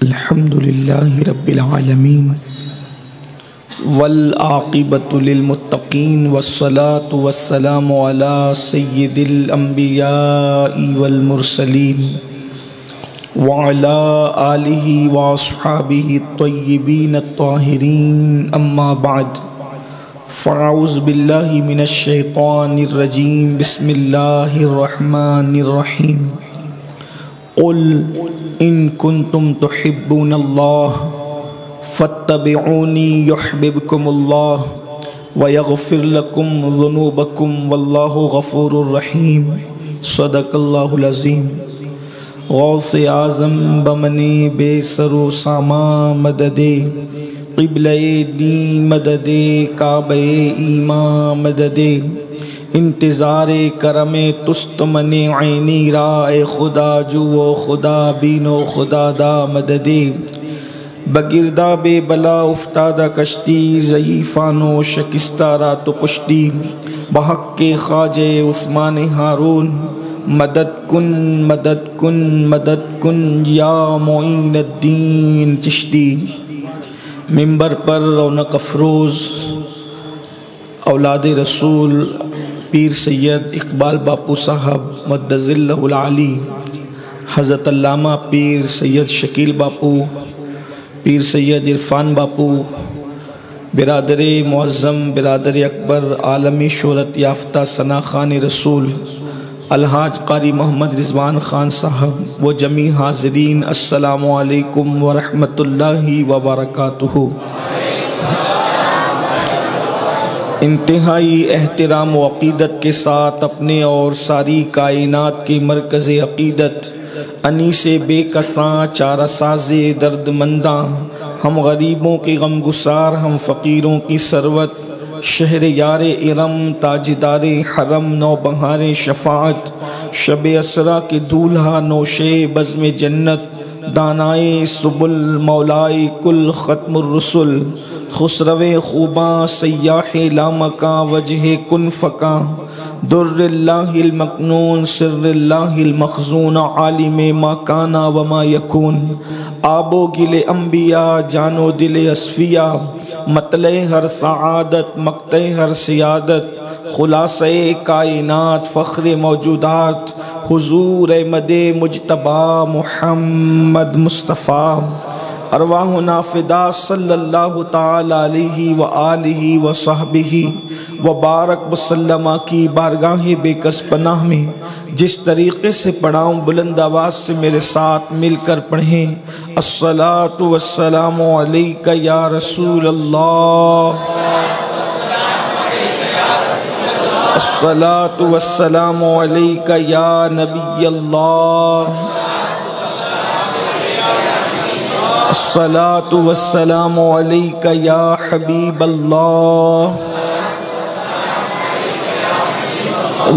الحمد لله رب العالمين والعاقبة للمتقين والصلاة والسلام على سيد الأنبياء والمرسلين وعلى آله وأصحابه الطيبين الطاهرين أما بعد فأعوذ بالله من الشيطان الرجيم بسم الله الرحمن الرحيم قل إن كنتم تحبون الله فاتبعوني يحببكم الله ويغفر لكم ذنوبكم والله غفور رحيم صدق الله العظيم غوث اعظم بمنی بے سر و ساما مدد قبلہ دین مدد کعبہ ایمان مدد انتظار کرم تست من عینی رائے خدا جو و خدا بین و خدا دا مدد بگردہ بے بلا افتادہ کشتی ضعیفان و شکستہ رات و پشتی بحق کے خواجہ عثمان ہارون مدد کن مدد کن مدد کن یا معین الدین چشتی ممبر پر رونق افروز اولاد رسول پیر سید اقبال باپو صاحب مدظ اللہ العالی، حضرت علامہ پیر سید شکیل باپو، پیر سید عرفان باپو، برادر معظم برادر اکبر عالمی شہرت یافتہ ثنا خان رسول الحاج قاری محمد رضوان خان صاحب و جمیع حاضرین، السلام علیکم ورحمۃ اللہ وبرکاتہ۔ انتہائی احترام و عقیدت کے ساتھ اپنے اور ساری کائنات کی مرکز عقیدت انیس بے کساں چارہ ساز درد منداں، ہم غریبوں کے غم گسار، ہم فقیروں کی ثروت، شہر یار ارم تاجدار حرم، نو بہار شفاعت، شب اسرا کے دولہا نوشے بزم جنت، دانائے سبل مولائے کل ختم الرسل، خسرو خوباں سیاح لامکاں وجہ کن فکاں، در اللہ المکنون سر اللہ المخزون، عالم ما کانا وما یکون، آب و گل انبیاء جان و دل اصفیاء، مطلع ہر سعادت مقطع ہر سیادت، خلاصہ کائنات فخر موجودات، حضور احمد مجتبی محمد مصطفیٰ، ارواحنا فدا صلی اللہ تعالی علیہ وآلہ وصحبہ وبارک وسلم کی بارگاہ بے کس پناہ میں جس طریقے سے پڑھاؤں بلند آواز سے میرے ساتھ مل کر پڑھیں۔ الصلاۃ والسلام علیک یا رسول اللہ، الصلاۃ والسلام علیک یا نبی اللہ، الصلاۃ والسلام علیک یا حبیب اللہ،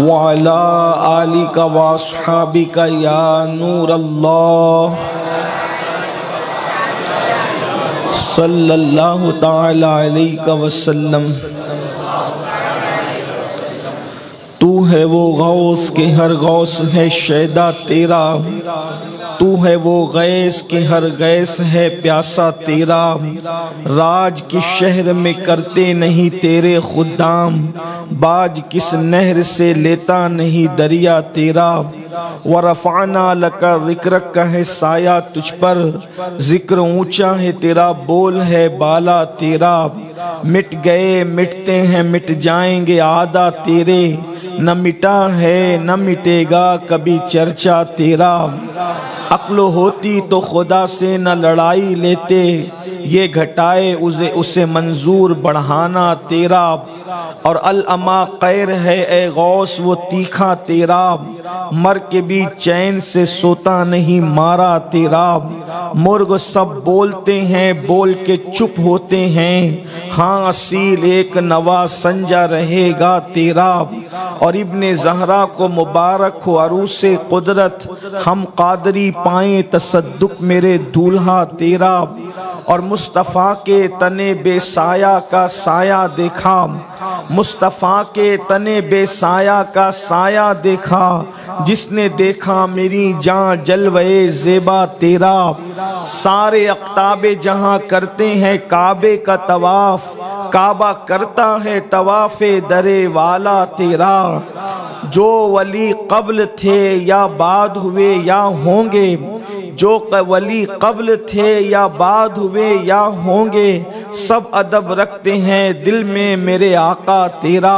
وعلی آلک واصحابک یا نور اللہ، صلی اللہ تعالی علیہ وسلم۔ تو ہے وہ غوث کہ ہر غوث ہے شیدا تیرا، تو ہے وہ غیث کہ ہر غیث ہے پیاسا تیرا، راج کس شہر میں کرتے نہیں تیرے خدام، باج کس نہر سے لیتا نہیں دریا تیرا، ورفعنا لکا ذکرک کا ہے سایہ تجھ پر، ذکر اونچا ہے تیرا بول ہے بالا تیرا، مٹ گئے مٹتے ہیں مٹ جائیں گے عادہ تیرے، نہ مٹا ہے نہ مٹے گا کبھی چرچا تیرا، عقل ہوتی تو خدا سے نہ لڑائی لیتے، یہ گھٹائے اسے منظور بڑھانا تیرا، اور الاما قیر ہے اے غوث وہ تیکھا تیرا، مر کے بھی چین سے سوتا نہیں مارا تیرا، مرغ سب بولتے ہیں بول کے چپ ہوتے ہیں، ہاں اصیل ایک نوا سنجا رہے گا تیرا، اور ابن زہرا کو مبارک ہو عروس قدرت، ہم قادری پائیں تصدق میرے دولہا تیرا، اور مصطفیٰ کے تنے بے سایہ کا سایہ دیکھا، مصطفیٰ کے تنے بے سایہ کا سایہ دیکھا، جس نے دیکھا میری جان جلوے زیبا تیرا، سارے اقطاب جہاں کرتے ہیں کعبے کا طواف، کعبہ کرتا ہے طواف درے والا تیرا، جو ولی قبل تھے یا بعد ہوئے یا ہوں گے، جو ولی قبل تھے یا بعد ہوئے یا ہوں گے، سب ادب رکھتے ہیں دل میں میرے آقا تیرا،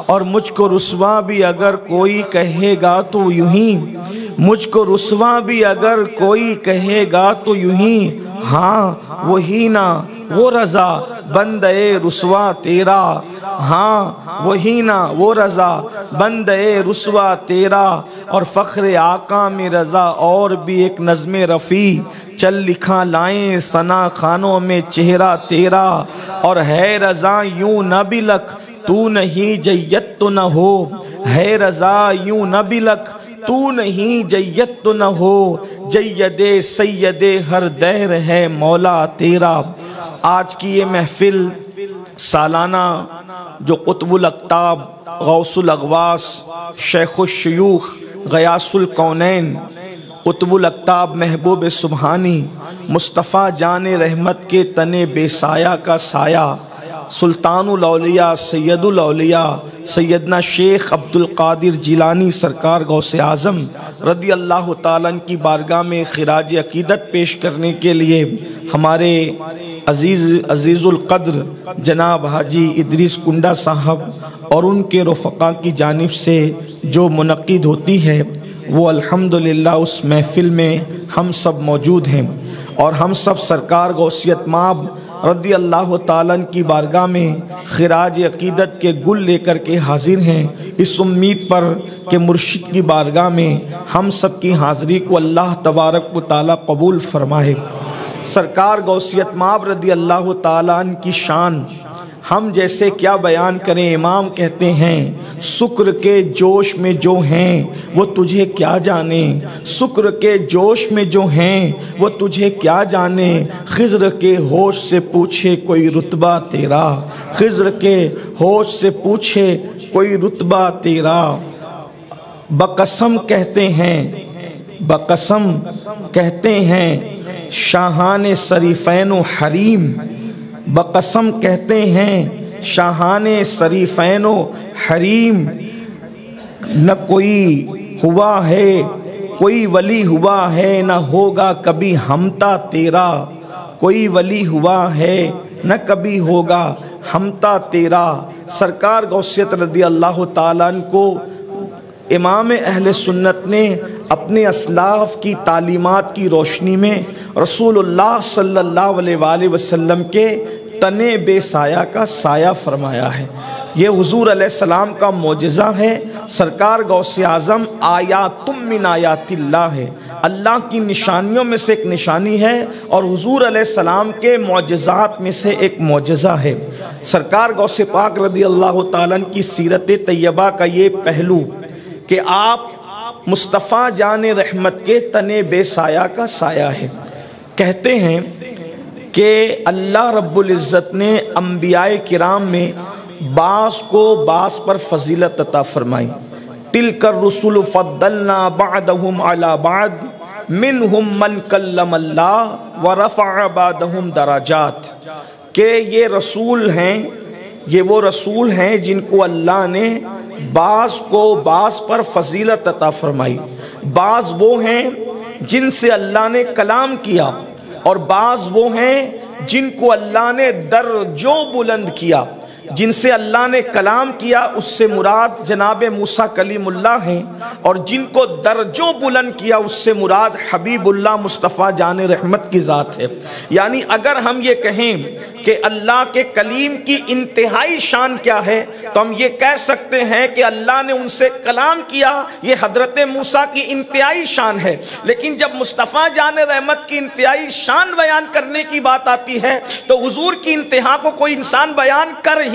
اور مجھ کو رسوا بھی اگر کوئی کہے گا تو یوں ہی، مجھ کو رسوا بھی اگر کوئی کہے گا تو یوں ہی، ہاں وہی نا وہ رضا بندے رسوا تیرا، ہاں وہی نا وہ رضا بندے رسوا تیرا، اور فخر آقا میں رضا اور بھی ایک نظم رفیع، چل لکھا لائیں ثنا خانوں میں چہرہ تیرا، اور ہے رضا یوں نہ بلک تو نہیں جیت تو نہ ہو، ہے رضا یوں نہ بلک تو نہیں جیت تو نہ ہو، جید سید ہر دہر ہے مولا تیرا۔ آج کی یہ محفل سالانہ جو قطب الاقطاب غوث الاغواث شیخ الشیوخ غیاث الکونین قطب الاقطاب محبوب سبحانی مصطفیٰ جان رحمت کے تنے بے سایہ کا سایہ سلطان الاولیاء سید الاولیاء سیدنا شیخ عبد القادر جیلانی سرکار غوث اعظم رضی اللہ تعالیٰ کی بارگاہ میں خراج عقیدت پیش کرنے کے لیے ہمارے عزیز القدر جناب حاجی ادریس کنڈا صاحب اور ان کے رفقا کی جانب سے جو منعقد ہوتی ہے، وہ الحمدللہ اس محفل میں ہم سب موجود ہیں، اور ہم سب سرکار غوثیت مآب رضی اللہ تعالیٰ کی بارگاہ میں خراج عقیدت کے گل لے کر کے حاضر ہیں، اس امید پر کہ مرشد کی بارگاہ میں ہم سب کی حاضری کو اللہ تبارک و تعالیٰ قبول فرمائے۔ سرکار غوثیت مآب رضی اللہ تعالیٰ عنہ کی شان ہم جیسے کیا بیان کریں، امام کہتے ہیں سکر کے جوش میں جو ہیں وہ تجھے کیا جانے، سکر کے جوش میں جو ہیں وہ تجھے کیا جانے، خضر کے ہوش سے پوچھے کوئی رتبہ تیرا، خضر کے ہوش سے پوچھے کوئی رتبہ تیرا، بقسم کہتے ہیں، بقسم کہتے ہیں شاہان شریفین و حریم، بقسم کہتے ہیں شاہان شریفین و حریم، نہ کوئی ہوا ہے کوئی ولی ہوا ہے نہ ہوگا کبھی ہمتا تیرا، کوئی ولی ہوا ہے نہ کبھی ہوگا ہمتا تیرا۔ سرکار غوثیت رضی اللہ تعالیٰ عنہ کو امام اہل سنت نے اپنے اسلاف کی تعلیمات کی روشنی میں رسول اللہ صلی اللہ علیہ وآلہ وسلم کے تنے بے سایہ کا سایہ فرمایا ہے۔ یہ حضور علیہ السلام کا معجزہ ہے۔ سرکار غوث اعظم آیاتم من آیات اللہ ہے، اللہ کی نشانیوں میں سے ایک نشانی ہے، اور حضور علیہ السلام کے معجزات میں سے ایک معجزہ ہے۔ سرکار غوث پاک رضی اللہ تعالیٰ کی سیرت طیبہ کا یہ پہلو کہ آپ مصطفیٰ جان رحمت کے تنے بے سایہ کا سایہ ہے۔ کہتے ہیں کہ اللہ رب العزت نے انبیاء کرام میں بعض کو بعض پر فضیلت عطا فرمائی، تلک الرسل فضلنا بعضهم على بعض منهم من کلم اللہ ورفع بعضهم درجات، کہ یہ رسول ہیں، یہ وہ رسول ہیں جن کو اللہ نے بعض کو بعض پر فضیلت عطا فرمائی، بعض وہ ہیں جن سے اللہ نے کلام کیا، اور بعض وہ ہیں جن کو اللہ نے درجوں بلند کیا۔ جن سے اللہ نے کلام کیا اس سے مراد جناب موسیٰ کلیم اللہ ہیں، اور جن کو درجوں بلند کیا اس سے مراد حبیب اللہ مصطفیٰ جان رحمت کی ذات ہے۔ یعنی اگر ہم یہ کہیں کہ اللہ کے کلیم کی انتہائی شان کیا ہے تو ہم یہ کہہ سکتے ہیں کہ اللہ نے ان سے کلام کیا، یہ حضرت موسیٰ کی انتہائی شان ہے۔ لیکن جب مصطفیٰ جان رحمت کی انتہائی شان بیان کرنے کی بات آتی ہے تو حضور کی انتہا کو کوئی انسان بیان کر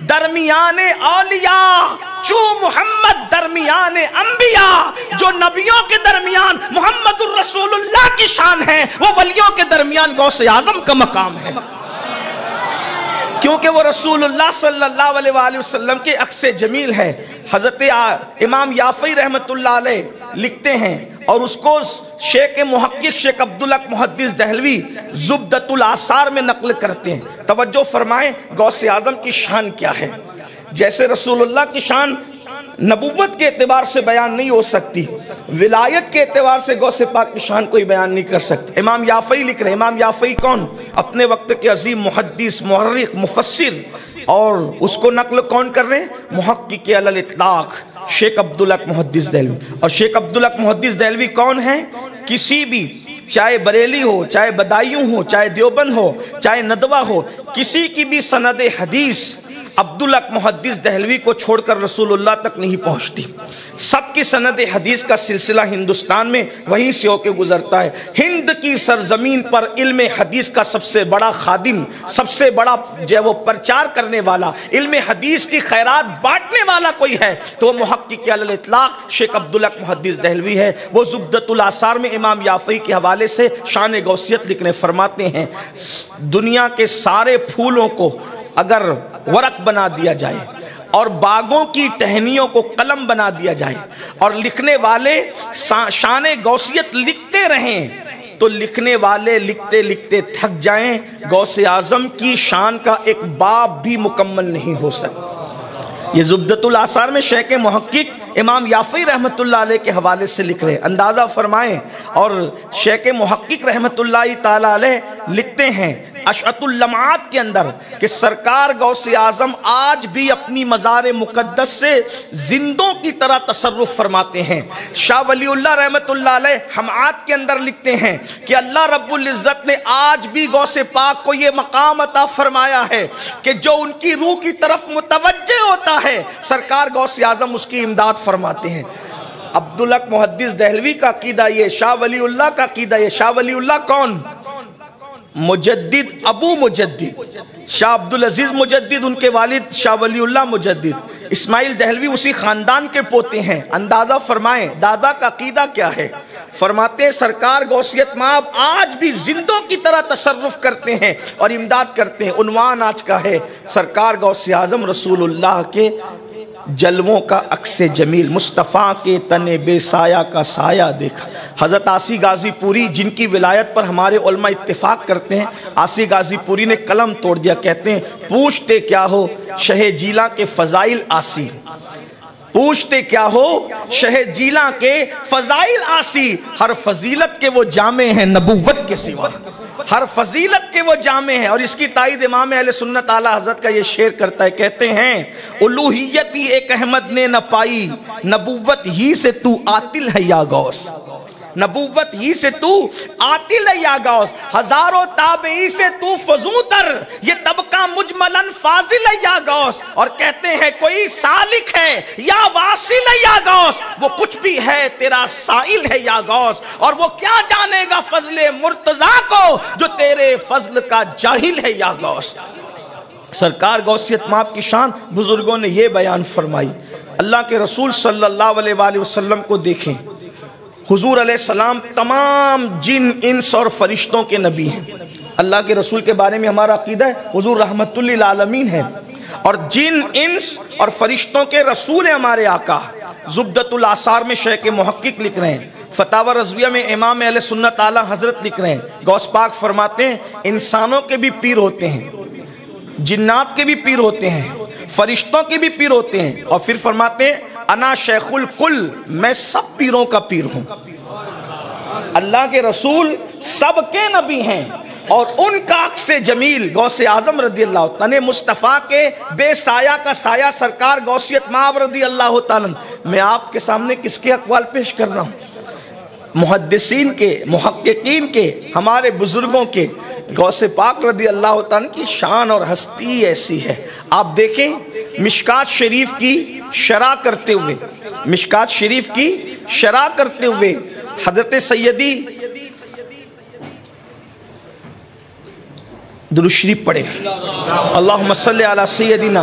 درمیان اولیاء چو محمد درمیان انبیاء، جو نبیوں کے درمیان محمد الرسول اللہ کی شان ہے، وہ ولیوں کے درمیان غوث اعظم کا مقام ہے، کیونکہ وہ رسول اللہ صلی اللہ علیہ وآلہ وسلم کے عکس جمیل ہے۔ حضرت امام یافعی رحمت اللہ علیہ لکھتے ہیں، اور اس کو شیخ محقق شیخ عبدالحق محدث دہلوی زبدۃ الآثار میں نقل کرتے ہیں۔ توجہ فرمائیں غوث اعظم کی شان کیا ہے۔ جیسے رسول اللہ کی شان نبوت کے اعتبار سے بیان نہیں ہو سکتی، ولایت کے اعتبار سے غوث پاک کی شان کوئی بیان نہیں کر سکتے۔ امام یافعی لکھ رہے ہیں، امام یافعی کون؟ اپنے وقت کے عظیم محدث، محرخ، مفسر، اور اس کو نقل کون کر رہے ہیں؟ محقق علی الاطلاق شیخ عبدالحق محدث دہلوی۔ اور شیخ عبدالحق محدث دہلوی کون ہیں؟ کسی بھی، چاہے بریلی ہو، چاہے بدایوں ہو، چاہے دیوبند ہو، چاہے ندوہ ہو، کسی کی بھی سند حدیث عبدالحق محدث دہلوی کو چھوڑ کر رسول اللہ تک نہیں پہنچتی۔ سب کی سند حدیث کا سلسلہ ہندوستان میں وہیں سے ہو کے گزرتا ہے۔ ہند کی سرزمین پر علم حدیث کا سب سے بڑا خادم، سب سے بڑا جو وہ پرچار کرنے والا، علم حدیث کی خیرات بانٹنے والا کوئی ہے تو وہ محقق علی الاطلاق شیخ عبدالحق محدث دہلوی ہے۔ وہ زبدۃ الآثار میں امام یافعی کے حوالے سے شان غوثیت لکھنے فرماتے ہیں، دنیا کے سارے پھولوں کو اگر ورق بنا دیا جائے اور باغوں کی ٹہنیوں کو قلم بنا دیا جائے اور لکھنے والے شان غوثیت لکھتے رہیں تو لکھنے والے لکھتے لکھتے تھک جائیں، غوث اعظم کی شان کا ایک باب بھی مکمل نہیں ہو سکتا۔ یہ زبدۃ الآثار میں شیخ محقق امام یافعی رحمت اللہ علیہ کے حوالے سے لکھ رہے ہیں، اندازہ فرمائیں۔ اور شیخ محقق رحمت اللہ تعالی علیہ لکھتے ہیں اشعۃ اللمعات کے اندر کہ سرکار غوث اعظم آج بھی اپنی مزار مقدس سے زندوں کی طرح تصرف فرماتے ہیں۔ شاہ ولی اللہ رحمت اللہ علیہ حمعات کے اندر لکھتے ہیں کہ اللہ رب العزت نے آج بھی غوث پاک کو یہ مقام عطا فرمایا ہے کہ جو ان کی روح کی طرف متوجہ ہوتا ہے سرکار غوث اعظم اس کی امداد فرماتے ہیں۔ عبدالحق محدث دہلوی کا عقیدہ یہ، شاہ ولی اللہ کا عقیدہ یہ۔ شاہ ولی اللہ کون؟ مجدد ابو مجدد شاہ عبدالعزیز مجدد، ان کے والد شاہ ولی اللہ مجدد۔ اسماعیل دہلوی اسی خاندان کے پوتے ہیں۔ اندازہ فرمائیں دادا کا عقیدہ کیا ہے۔ فرماتے ہیں سرکار غوثیت مآب آج بھی زندوں کی طرح تصرف کرتے ہیں اور امداد کرتے ہیں۔ عنوان آج کا ہے سرکار غوث اعظم رسول اللہ کے جلووں کا عکس جمیل، مصطفیٰ کے تن بے سایہ کا سایہ دیکھا۔ حضرت آسی غازی پوری جن کی ولایت پر ہمارے علماء اتفاق کرتے ہیں، آسی غازی پوری نے قلم توڑ دیا، کہتے ہیں پوچھتے کیا ہو شہ جیلاں کے فضائل آسی، پوچھتے کیا ہو شہ جیلاں کے فضائل آسی، ہر فضیلت کے وہ جامع ہیں نبوت کے سوا، ہر فضیلت کے وہ جامع ہیں۔ اور اس کی تائید امام اہل سنت اعلیٰ حضرت کا یہ شعر کرتا ہے، کہتے ہیں الوہیت ہی ایک احمد نے نہ پائی، نبوت ہی سے تو عاطل ہے یا غوث، نبوت ہی سے تو عاطل ہے یا غوث، ہزاروں تابعی سے تو فزوں تر، یہ طبقہ مجملاً فاضل ہے یا غوث۔ اور کہتے ہیں کوئی سالک ہے یا واصل ہے یا غوث، وہ کچھ بھی ہے تیرا سائل ہے یا غوث، اور وہ کیا جانے گا فضل مرتضیٰ کو جو تیرے فضل کا جاہل ہے یا غوث۔ سرکار غوثیت مآب کی شان بزرگوں نے یہ بیان فرمائی۔ اللہ کے رسول صلی اللہ علیہ وآلہ وسلم کو دیکھیں، حضور علیہ السلام تمام جن انس اور فرشتوں کے نبی ہیں۔ اللہ کے رسول کے بارے میں ہمارا عقیدہ ہے حضور رحمت للعالمین ہے، اور جن انس اور فرشتوں کے رسول ہیں ہمارے آقا۔ زبدۃ الآثار میں شیخ محقق لکھ رہے ہیں، فتاوی رضویہ میں امام اہل سنت اعلیٰ حضرت لکھ رہے ہیں، غوث پاک فرماتے ہیں انسانوں کے بھی پیر ہوتے ہیں، جنات کے بھی پیر ہوتے ہیں، فرشتوں کے بھی پیر ہوتے ہیں، اور پھر فرماتے ہیں انا شیخ الکل، میں سب پیروں کا پیر ہوں۔ اللہ کے رسول سب کے نبی ہیں، اور ان کا عکس جمیل غوث اعظم رضی اللہ تعالیٰ، مصطفیٰ کے بے سایہ کا سایہ سرکار غوثیت مآب رضی اللہ تعالیٰ۔ میں آپ کے سامنے کس کے اقوال پیش کر رہا ہوں؟ محدثین کے، محققین کے، ہمارے بزرگوں کے۔ غوث پاک رضی اللہ تعالیٰ کی شان اور ہستی ایسی ہے۔ آپ دیکھیں مشکات شریف کی شرح کرتے ہوئے، مشکات شریف کی شرح کرتے ہوئے حضرت سیدی درود شریف پڑھے، اللہم صلی علی سیدنا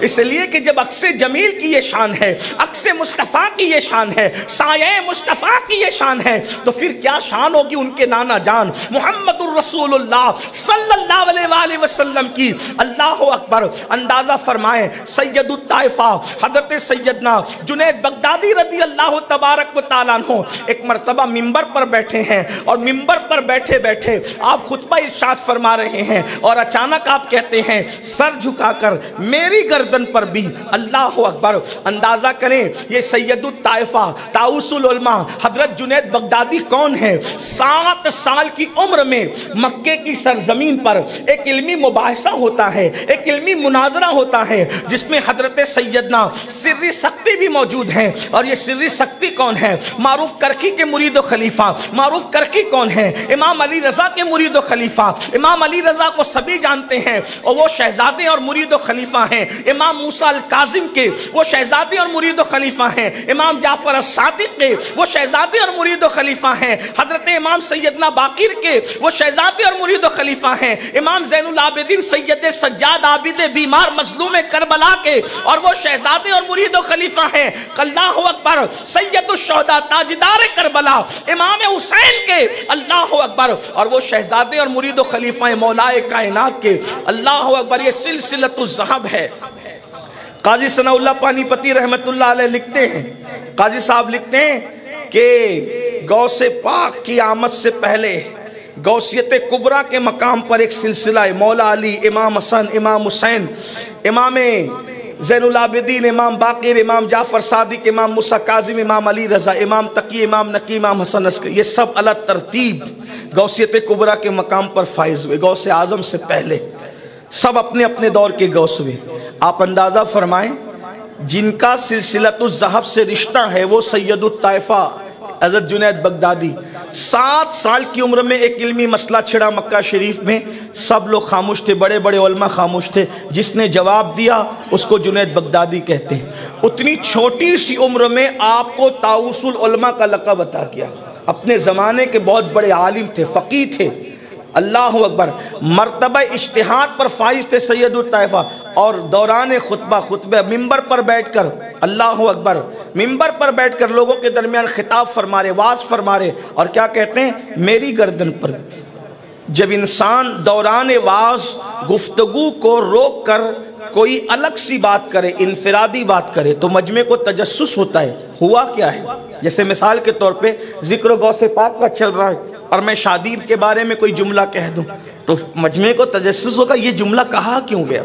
اس لیے کہ جب عکس جمیل کی یہ شان ہے، عکس مصطفیٰ کی یہ شان ہے، سایہ مصطفیٰ کی یہ شان ہے، تو پھر کیا شان ہوگی ان کے نانا جان محمد الرسول اللہ صلی اللہ علیہ وآلہ وسلم کی۔ اللہ اکبر۔ اندازہ فرمائیں سید الطائفہ حضرت سیدنا جنید بغدادی رضی اللہ تبارک و تعالیٰ عنہ ایک مرتبہ ممبر پر بیٹھے ہیں، اور ممبر پر بیٹھے بیٹھے آپ خطبہ ارشاد فرما رہے ہیں، اور اچانک آپ کہتے ہیں سر جھکا کر میری گردن پر بھی۔ اللہ اکبر۔ اندازہ کریں یہ سید الطائفہ طاؤس العلماء حضرت جنید بغدادی کون ہے؟ 7 سال کی عمر میں مکے کی سرزمین پر ایک علمی مباحثہ ہوتا ہے، ایک علمی مناظرہ ہوتا ہے، جس میں حضرت سیدنا سری سختی بھی موجود ہیں۔ اور یہ سری سختی کون ہے؟ معروف کرکی کے مرید و خلیفہ۔ معروف کرکی کون ہے؟ امام علی رضا کے مرید و خلیفہ۔ امام علی رضا کو سبھی جانتے ہیں، اور وہ شہزادے اور مرید و خلیفہ ہیں۔ امام موسیٰ الکاظم کے وہ شہزادے اور مرید و خلیفہ ہیں۔ امام جعفر الصادق کے وہ شہزادے اور مرید و خلیفہ ہیں۔ حضرت امام سیدنا باقر کے وہ شہزادے اور مرید و خلیفہ ہیں۔ امام زین العابدین سید سجاد عابد بیمار مظلوم کربلا کے اور وہ شہزادے اور مرید و خلیفہ ہیں۔ اللہ اکبر۔ سید الشہداء تاجدار کربلا امام حسین کے اللہ اکبر، اور وہ شہزادے اور مرید و خلیفہ ہیں مولا کائنات کے۔ اللہ اکبر۔ یہ سلسلۃ الذہب ہے۔ قاضی ثناء اللہ پانی پتی رحمت اللہ علیہ لکھتے ہیں، قاضی صاحب لکھتے ہیں کہ غوث پاک کی آمد سے پہلے غوثیت کبریٰ کے مقام پر ایک سلسلہ ہے، مولا علی، امام حسن، امام حسین، امام زین العابدین، امام باقر، امام جعفر صادق، امام موسیٰ کاظم، امام علی رضا، امام تقی، امام نقی، امام حسن عسکری، یہ سب الگ ترتیب غوثیت کبریٰ کے مقام پر فائز ہوئے۔ غوث اعظم سے پہلے سب اپنے اپنے دور کے غوث ہوئے۔ آپ اندازہ فرمائیں جن کا سلسلۃ الذہب سے رشتہ ہے وہ سید الطائفہ حضرت جنید بغدادی۔ 7 سال کی عمر میں ایک علمی مسئلہ چھڑا مکہ شریف میں، سب لوگ خاموش تھے، بڑے بڑے علماء خاموش تھے، جس نے جواب دیا اس کو جنید بغدادی کہتے ہیں۔ اتنی چھوٹی سی عمر میں آپ کو طاؤس العلماء کا لقب عطا کیا۔ اپنے زمانے کے بہت بڑے عالم تھے، فقیہ تھے۔ اللہ اکبر۔ مرتبہ اجتہاد پر فائز تھے سید الطائفہ، اور دوران خطبہ ممبر پر بیٹھ کر، اللہ اکبر، ممبر پر بیٹھ کر لوگوں کے درمیان خطاب فرما رہے، واز فرما رہے، اور کیا کہتے ہیں؟ میری گردن پر۔ جب انسان دوران واز گفتگو کو روک کر کوئی الگ سی بات کرے، انفرادی بات کرے، تو مجمع کو تجسس ہوتا ہے۔ ہوا کیا ہے؟ جیسے مثال کے طور پہ ذکر غوث پاک کا چل رہا ہے اور میں شادی کے بارے میں کوئی جملہ کہہ دوں تو مجمع کو تجسس ہوگا، یہ جملہ کہا کیوں گیا؟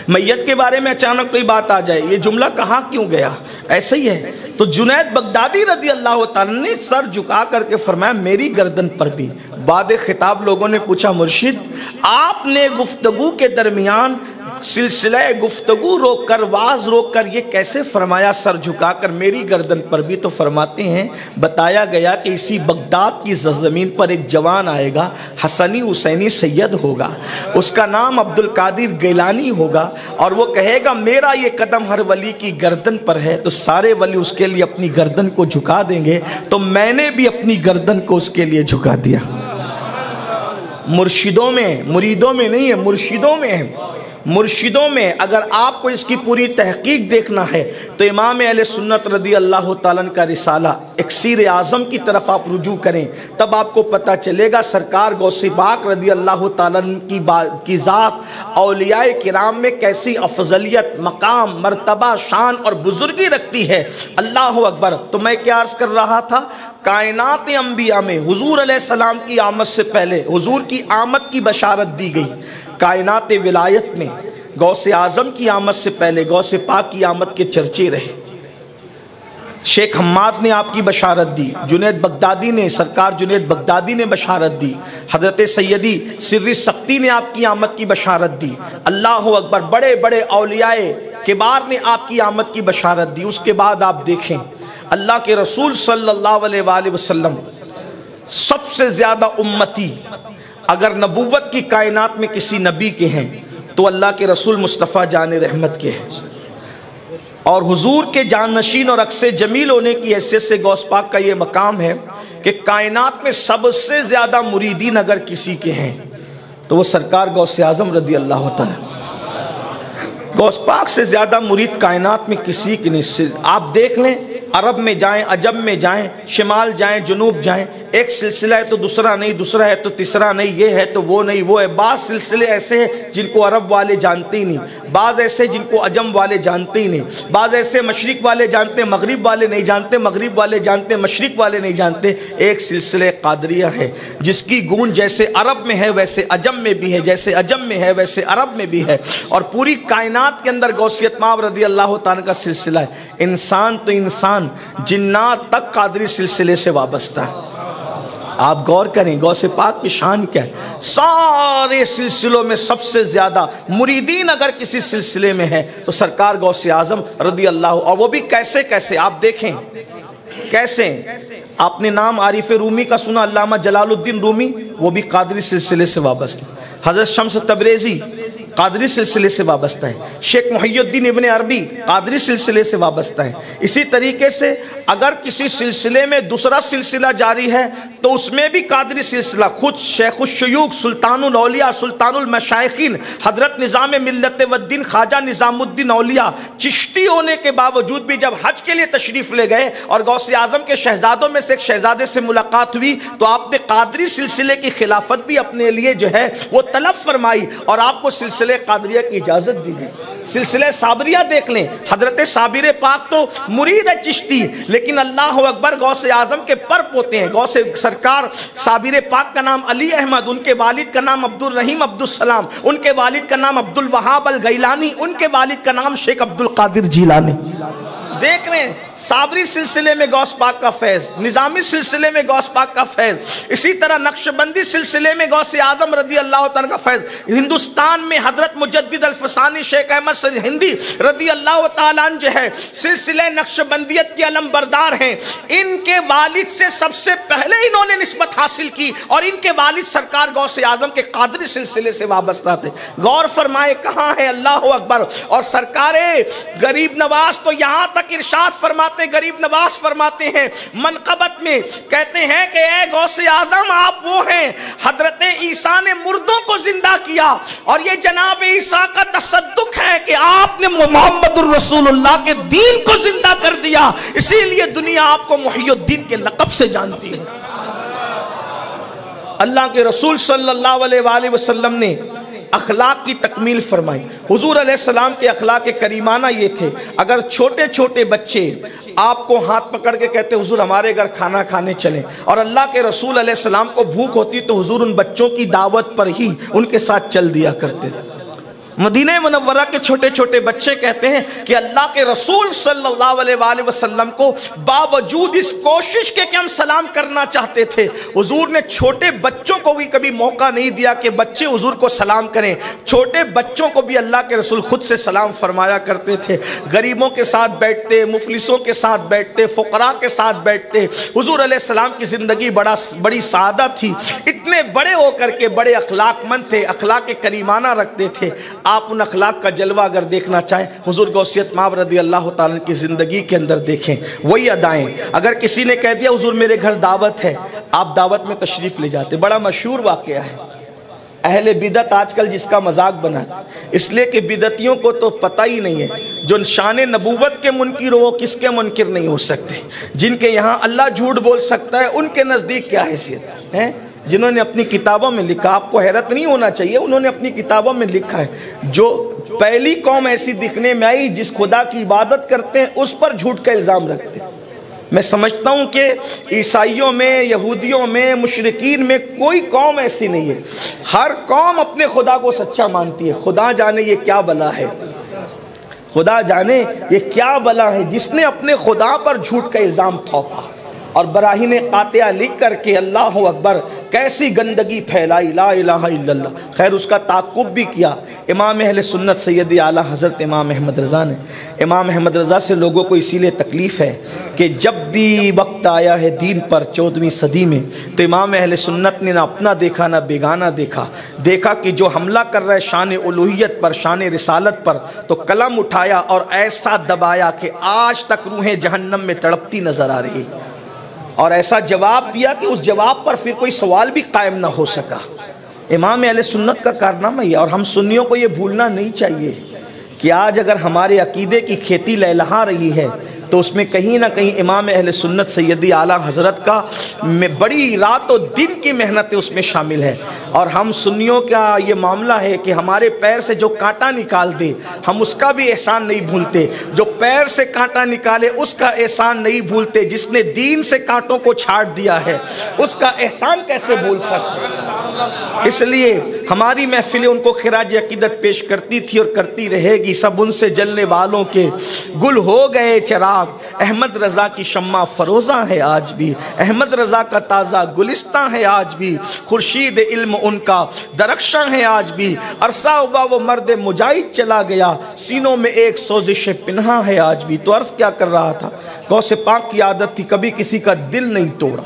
میت کے بارے میں اچانک کوئی بات آ جائے، یہ جملہ کہاں کیوں گیا؟ ایسا ہی ہے۔ تو جنید بغدادی رضی اللہ تعالیٰ نے سر جھکا کر کے فرمایا میری گردن پر بھی۔ بعد خطاب لوگوں نے پوچھا مرشد آپ نے گفتگو کے درمیان سلسلہ گفتگو روک کر، واز روک کر یہ کیسے فرمایا سر جھکا کر میری گردن پر بھی؟ تو فرماتے ہیں بتایا گیا کہ اسی بغداد کی زمین پر ایک جوان آئے گا، حسنی حسینی سید ہوگا، اس کا نام عبد القادر گیلانی ہوگا، اور وہ کہے گا میرا یہ قدم ہر ولی کی گردن پر ہے، تو سارے ولی اس کے لیے اپنی گردن کو جھکا دیں گے، تو میں نے بھی اپنی گردن کو اس کے لیے جھکا دیا۔ مرشدوں میں، مریدوں میں نہیں ہے، مرشدوں میں ہے۔ مرشدوں میں اگر آپ کو اس کی پوری تحقیق دیکھنا ہے تو امام اہل سنت رضی اللہ تعالیٰ کا رسالہ اکسیر اعظم کی طرف آپ رجوع کریں، تب آپ کو پتہ چلے گا سرکار غوث پاک رضی اللہ تعالیٰ کی ذات اولیاء کرام میں کیسی افضلیت، مقام، مرتبہ، شان اور بزرگی رکھتی ہے۔ اللہ اکبر۔ تو میں کیا عرض کر رہا تھا؟ کائنات انبیاء میں حضور علیہ السلام کی آمد سے پہلے حضور کی آمد کی بشارت دی گئی۔ کائنات ولایت میں غوث اعظم کی آمد سے پہلے غوث پاک کی آمد کے چرچے رہے۔ شیخ حماد نے آپ کی بشارت دی، جنید بغدادی نے، سرکار جنید بغدادی نے بشارت دی، حضرت سیدی سری سختی نے آپ کی آمد کی بشارت دی۔ اللہ اکبر۔ بڑے بڑے اولیاء کبار نے آپ کی آمد کی بشارت دی۔ اس کے بعد آپ دیکھیں اللہ کے رسول صلی اللہ علیہ وآلہ وسلم سب سے زیادہ امتی اگر نبوت کی کائنات میں کسی نبی کے ہیں تو اللہ کے رسول مصطفیٰ جان رحمت کے ہیں، اور حضور کے جانشین اور عکس جمیل ہونے کی حیثیت سے غوث پاک کا یہ مقام ہے کہ کائنات میں سب سے زیادہ مریدین اگر کسی کے ہیں تو وہ سرکار غوث اعظم رضی اللہ تعالیٰ۔ غوث پاک سے زیادہ مرید کائنات میں کسی کی نہیں. آپ دیکھ لیں، عرب میں جائیں، عجم میں جائیں، شمال جائیں، جنوب جائیں، ایک سلسلہ ہے تو دوسرا نہیں، دوسرا ہے تو تیسرا نہیں، یہ ہے تو وہ نہیں، وہ ہے. بعض سلسلے ایسے ہیں جن کو عرب والے جانتے ہی نہیں، بعض ایسے جن کو عجم والے جانتے ہی نہیں، بعض ایسے مشرق والے جانتے ہیں، مغرب والے نہیں جانتے، مغرب والے جانتے ہیں، مشرق والے نہیں جانتے. ایک سلسلہ قادریہ ہے جس کی گونج جیسے عرب میں ہے ویسے عجم میں بھی ہے، جیسے عجم میں ہے ویسے عرب میں بھی ہے. اور پوری کائنات کے اندر غوثیت مآب رضی اللہ تعالیٰ کا سلسلہ ہے. انسان تو انسان، جنات تک قادری سلسلے سے وابستہ ہے. آپ غور کریں غوث پاک کی شان کیا ہے. سارے سلسلوں میں سب سے زیادہ مریدین اگر کسی سلسلے میں ہے تو سرکار غوث اعظم رضی اللہ، اور وہ بھی کیسے کیسے آپ دیکھیں کیسے. آپ نے نام عارف رومی کا سنا، علامہ جلال الدین رومی، وہ بھی قادری سلسلے سے وابستہ. حضرت شمس تبریزی قادری سلسلے سے وابستہ ہے. شیخ محی الدین ابن عربی قادری سلسلے سے وابستہ ہے. اسی طریقے سے اگر کسی سلسلے میں دوسرا سلسلہ جاری ہے تو اس میں بھی قادری سلسلہ. خود شیخ الشیوخ سلطان الاولیاء سلطان المشائخین حضرت نظام ملت والدین خواجہ نظام الدین اولیاء چشتی ہونے کے باوجود بھی جب حج کے لیے تشریف لے گئے اور غوث اعظم کے شہزادوں میں سے ایک شہزادے سے ملاقات ہوئی تو آپ نے قادری سلسلے کی خلافت بھی اپنے لیے جو ہے وہ طلب فرمائی اور آپ کو سلسلہ قادریہ کی اجازت دی گئی. سلسلہ صابریہ دیکھ لیں، حضرت صابر پاک تو مرید ہے چشتی، لیکن اللہ اکبر غوث اعظم کے پر پوتے ہیں. غوث سرکار صابر پاک کا نام علی احمد، ان کے والد کا نام عبد الرحیم عبد السلام، ان کے والد کا نام عبد الوہاب الگیلانی، ان کے والد کا نام شیخ عبد القادر جیلانی. دیکھ رہے ہیں صابری سلسلے میں غوث پاک کا فیض، نظامی سلسلے میں غوث پاک کا فیض، اسی طرح نقشبندی سلسلے میں غوث اعظم رضی اللہ تعالیٰ کا فیض. ہندوستان میں حضرت مجدد الفسانی شیخ احمد سرہندی رضی اللہ تعالیٰ عنہ جو ہے سلسلہ نقشبندیت کے علم بردار ہیں. ان کے والد سے سب سے پہلے انہوں نے نسبت حاصل کی اور ان کے والد سرکار غوث اعظم کے قادری سلسلے سے وابستہ تھے. غور فرمائے کہاں ہے، اللہ اکبر. اور سرکار غریب نواز تو یہاں تک ارشاد فرماتے، غریب نواز فرماتے ہیں منقبت میں، کہتے ہیں کہ اے غوث اعظم آپ وہ ہیں حضرت عیسیٰ نے مردوں کو زندہ کیا اور یہ جناب عیسیٰ کا تصدق ہے کہ آپ نے محمد الرسول اللہ کے دین کو زندہ کر دیا، اسی لیے دنیا آپ کو محی الدین کے لقب سے جانتی ہے. اللہ کے رسول صلی اللہ علیہ وآلہ وسلم نے اخلاق کی تکمیل فرمائی. حضور علیہ السلام کے اخلاق کریمانہ یہ تھے، اگر چھوٹے چھوٹے بچے آپ کو ہاتھ پکڑ کے کہتے حضور ہمارے گھر کھانا کھانے چلیں، اور اللہ کے رسول علیہ السلام کو بھوک ہوتی تو حضور ان بچوں کی دعوت پر ہی ان کے ساتھ چل دیا کرتے. مدینہ منورہ کے چھوٹے چھوٹے بچے کہتے ہیں کہ اللہ کے رسول صلی اللہ علیہ وآلہ وسلم کو باوجود اس کوشش کے کہ ہم سلام کرنا چاہتے تھے، حضور نے چھوٹے بچوں کو بھی کبھی موقع نہیں دیا کہ بچے حضور کو سلام کریں. چھوٹے بچوں کو بھی اللہ کے رسول خود سے سلام فرمایا کرتے تھے. غریبوں کے ساتھ بیٹھتے، مفلسوں کے ساتھ بیٹھتے، فقراء کے ساتھ بیٹھتے. حضور علیہ السلام کی زندگی بڑی سادہ تھی، اتنے بڑے ہو کر کے بڑے اخلاق مند تھے، اخلاق کریمانہ رکھتے تھے. آپ ان اخلاق کا جلوہ اگر دیکھنا چاہیں حضور غوثیت مآب رضی اللہ تعالیٰ کی زندگی کے اندر دیکھیں، وہی ادائیں. اگر کسی نے کہہ دیا حضور میرے گھر دعوت ہے، آپ دعوت میں تشریف لے جاتے. بڑا مشہور واقعہ ہے. اہل بدعت آج کل جس کا مذاق بناتے، اس لیے کہ بدعتیوں کو تو پتہ ہی نہیں ہے جو شان نبوت کے منکر ہو وہ کس کے منکر نہیں ہو سکتے. جن کے یہاں اللہ جھوٹ بول سکتا ہے ان کے نزدیک کیا حیثیت ہے. جنہوں نے اپنی کتابوں میں لکھا، آپ کو حیرت نہیں ہونا چاہیے، انہوں نے اپنی کتابوں میں لکھا ہے جو پہلی قوم ایسی دکھنے میں آئی جس خدا کی عبادت کرتے ہیں اس پر جھوٹ کا الزام رکھتے ہیں. میں سمجھتا ہوں کہ عیسائیوں میں، یہودیوں میں، مشرکین میں کوئی قوم ایسی نہیں ہے. ہر قوم اپنے خدا کو سچا مانتی ہے. خدا جانے یہ کیا بلا ہے، خدا جانے یہ کیا بلا ہے جس نے اپنے خدا پر جھوٹ کا الزام تھوپا اور براہین قاطعہ لکھ کر کے اللہ اکبر کیسی گندگی پھیلائی. لا الہ الا اللہ. خیر اس کا تعاقب بھی کیا امام اہل سنت سید اعلیٰ حضرت امام احمد رضا نے. امام احمد رضا سے لوگوں کو اسی لیے تکلیف ہے کہ جب بھی وقت آیا ہے دین پر 14ویں صدی میں تو امام اہل سنت نے نہ اپنا دیکھا نہ بیگانہ دیکھا. دیکھا کہ جو حملہ کر رہا ہے شان الوہیت پر، شان رسالت پر، تو قلم اٹھایا اور ایسا دبایا کہ آج تک روحیں جہنم میں تڑپتی نظر آ رہی، اور ایسا جواب دیا کہ اس جواب پر پھر کوئی سوال بھی قائم نہ ہو سکا. امام اہل سنت کا کارنامہ یہ. اور ہم سنیوں کو یہ بھولنا نہیں چاہیے کہ کہ آج اگر ہمارے عقیدے کی کھیتی لہلہا رہی ہے تو اس میں کہیں نہ کہیں امام اہل سنت سیدی اعلیٰ حضرت کا بڑی رات و دن کی محنتیں اس میں شامل ہے. اور ہم سنیوں کا یہ معاملہ ہے کہ ہمارے پیر سے جو کانٹا نکال دے ہم اس کا بھی احسان نہیں بھولتے. جو پیر سے کانٹا نکالے اس کا احسان نہیں بھولتے. جس نے دین سے کانٹوں کو چھاٹ دیا ہے اس کا احسان کیسے بھول سکتے؟ اس لیے ہماری محفلیں ان کو خراج عقیدت پیش کرتی تھی اور کرتی رہے گی. سب ان سے جلنے والوں کے گل ہو گئے چراغ. احمد رضا کی شمع فروزاں ہے آج بھی. احمد رضا کا تازہ گلستان ہے آج بھی. خورشید علم ان کا درخشاں ہے آج بھی. عرصہ ہوا وہ مرد مجاہد چلا گیا. سینوں میں ایک سوزش پنہاں ہے آج بھی. تو عرض کیا کر رہا تھا، غوث پاک کی عادت تھی کبھی کسی کا دل نہیں توڑا.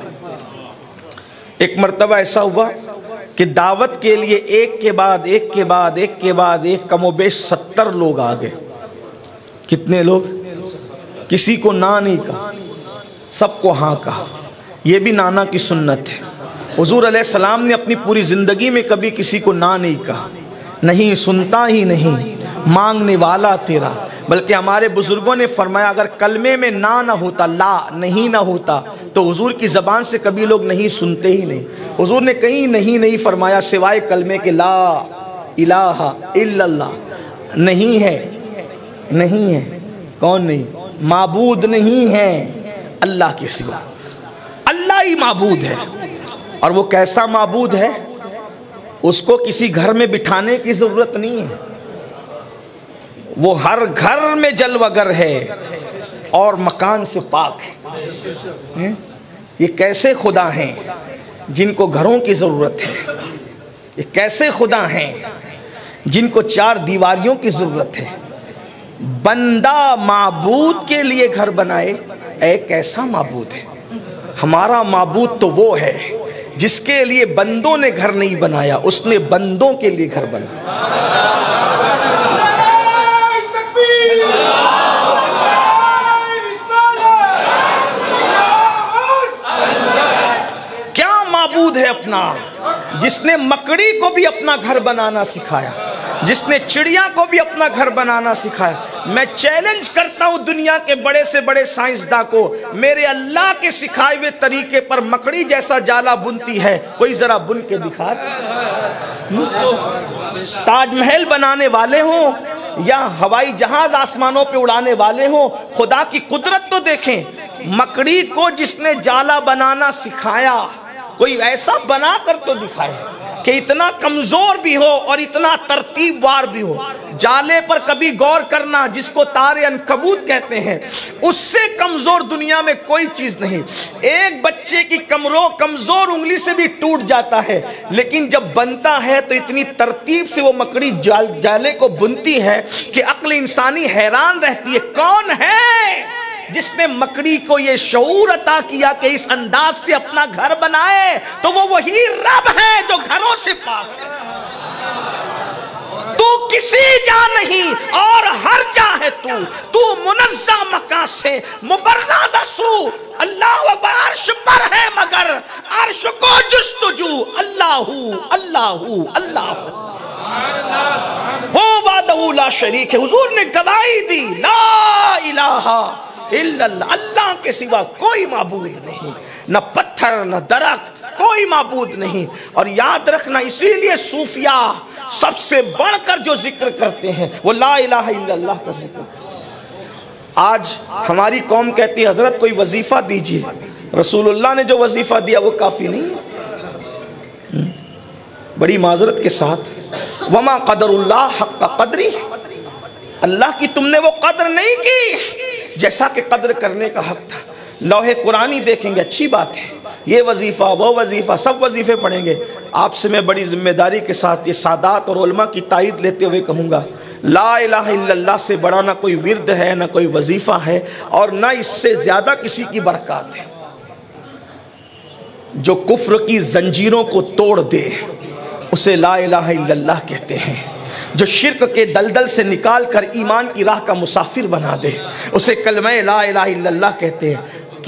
ایک مرتبہ ایسا ہوا کہ دعوت کے لیے ایک کے بعد ایک کم و بیش 70 لوگ آ گئے. کتنے لوگ؟ کسی کو نہ نہیں کہا، سب کو ہاں کہا. یہ بھی نانا کی سنت ہے. حضور علیہ السلام نے اپنی پوری زندگی میں کبھی کسی کو نہ نہیں کہا. نہیں سنتا ہی نہیں مانگنے والا تیرا. بلکہ ہمارے بزرگوں نے فرمایا اگر کلمے میں نہ ہوتا، لا نہیں نہ ہوتا، تو حضور کی زبان سے کبھی لوگ نہیں سنتے ہی نہیں. حضور نے کہیں نہیں فرمایا سوائے کلمے کے لا الہ الا اللہ. نہیں ہے کون نہیں؟ معبود نہیں ہے اللہ کے سوا. اللہ ہی معبود ہے. اور وہ کیسا معبود ہے؟ اس کو کسی گھر میں بٹھانے کی ضرورت نہیں ہے. وہ ہر گھر میں جلوگر ہے اور مکان سے پاک ہے. یہ کیسے خدا ہیں جن کو گھروں کی ضرورت ہے؟ یہ کیسے خدا ہیں جن کو 4 دیواریوں کی ضرورت ہے؟ بندہ معبود کے لیے گھر بنائے. اے کیسا معبود ہے؟ ہمارا معبود تو وہ ہے جس کے لیے بندوں نے گھر نہیں بنایا، اس نے بندوں کے لیے گھر بنایا. کیا معبود ہے اپنا؟ جس نے مکڑی کو بھی اپنا گھر بنانا سکھایا، جس نے چڑیا کو بھی اپنا گھر بنانا سکھایا. میں چیلنج کرتا ہوں دنیا کے بڑے سے بڑے سائنسداں کو، میرے اللہ کے سکھائے ہوئے طریقے پر مکڑی جیسا جالا بنتی ہے کوئی ذرا بن کے دکھا. تاج محل بنانے والے ہوں یا ہوائی جہاز آسمانوں پہ اڑانے والے ہوں، خدا کی قدرت تو دیکھیں. مکڑی کو جس نے جالا بنانا سکھایا کوئی ایسا بنا کر تو دکھائے کہ اتنا کمزور بھی ہو اور اتنا ترتیب وار بھی ہو. جالے پر کبھی غور کرنا جس کو تار عنکبوت کہتے ہیں، اس سے کمزور دنیا میں کوئی چیز نہیں. ایک بچے کی کمزور انگلی سے بھی ٹوٹ جاتا ہے، لیکن جب بنتا ہے تو اتنی ترتیب سے وہ مکڑی جالے کو بنتی ہے کہ عقل انسانی حیران رہتی ہے. کون ہے جس نے مکڑی کو یہ شعور عطا کیا کہ اس انداز سے اپنا گھر بنائے؟ تو وہ وہی رب ہے جو گھروں سے پاک ہے. تو کسی جا نہیں اور ہر جا ہے تو منزہ مکان سے مبرز سو. اللہ عرش پر ہے مگر عرش کو جستجو اللہ اللہ. وہ وحدہ لا شریک ہے. حضور نے گواہی دی لا الہ الا اللہ، اللہ کے سوا کوئی معبود نہیں. نہ پتھر نہ درخت، کوئی معبود نہیں. اور یاد رکھنا اسی لیے صوفیاء سب سے بڑھ کر جو ذکر کرتے ہیں وہ لا الہ الا اللہ کا ذکر. آج ہماری قوم کہتی ہے حضرت کوئی وظیفہ دیجئے. رسول اللہ نے جو وظیفہ دیا وہ کافی نہیں. بڑی معذرت کے ساتھ وما قدر اللہ حق قدری، اللہ کی تم نے وہ قدر نہیں کی جیسا کہ قدر کرنے کا حق تھا. لوح قرآنی دیکھیں گے، اچھی بات ہے، یہ وظیفہ وہ وظیفہ سب وظیفے پڑھیں گے. آپ سے میں بڑی ذمہ داری کے ساتھ یہ سادات اور علماء کی تائید لیتے ہوئے کہوں گا، لا الہ الا اللہ سے بڑا نہ کوئی ورد ہے، نہ کوئی وظیفہ ہے، اور نہ اس سے زیادہ کسی کی برکات ہے. جو کفر کی زنجیروں کو توڑ دے اسے لا الہ الا اللہ کہتے ہیں. جو شرک کے دلدل سے نکال کر ایمان کی راہ کا مسافر بنا دے اسے کلمہ لا الہ الا اللہ کہتے ہیں.